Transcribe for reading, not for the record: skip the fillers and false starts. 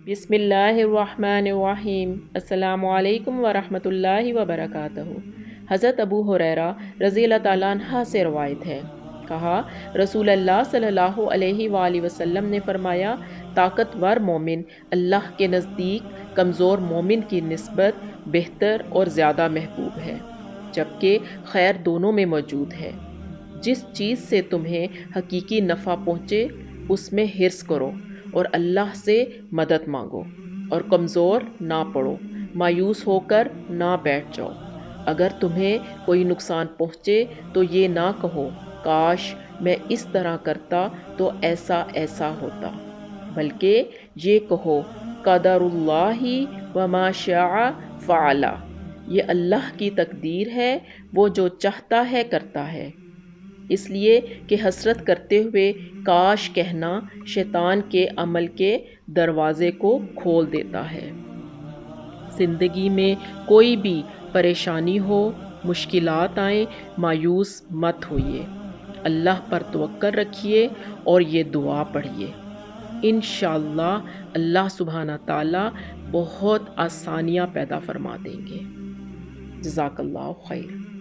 بسم اللہ الرحمن الرحیم۔ السلام علیکم ورحمۃ اللہ وبرکاتہ۔ حضرت ابو ہریرہ رضی اللہ تعالیٰ عنہ سے روایت ہے، کہا رسول اللہ صلی اللہ علیہ وآلہ وسلم نے فرمایا، طاقتور مومن اللہ کے نزدیک کمزور مومن کی نسبت بہتر اور زیادہ محبوب ہے، جبکہ خیر دونوں میں موجود ہے۔ جس چیز سے تمہیں حقیقی نفع پہنچے اس میں حرص کرو اور اللہ سے مدد مانگو، اور کمزور نہ پڑو، مایوس ہو کر نہ بیٹھ جاؤ۔ اگر تمہیں کوئی نقصان پہنچے تو یہ نہ کہو کاش میں اس طرح کرتا تو ایسا ایسا ہوتا، بلکہ یہ کہو قدر اللہ وما شاء فعل، یہ اللہ کی تقدیر ہے، وہ جو چاہتا ہے کرتا ہے۔ اس لیے کہ حسرت کرتے ہوئے کاش کہنا شیطان کے عمل کے دروازے کو کھول دیتا ہے۔ زندگی میں کوئی بھی پریشانی ہو، مشکلات آئیں، مایوس مت ہوئیے، اللہ پر توکل رکھیے اور یہ دعا پڑھیے۔ انشاءاللہ اللہ سبحانہ تعالیٰ بہت آسانیاں پیدا فرما دیں گے۔ جزاک اللہ خیر۔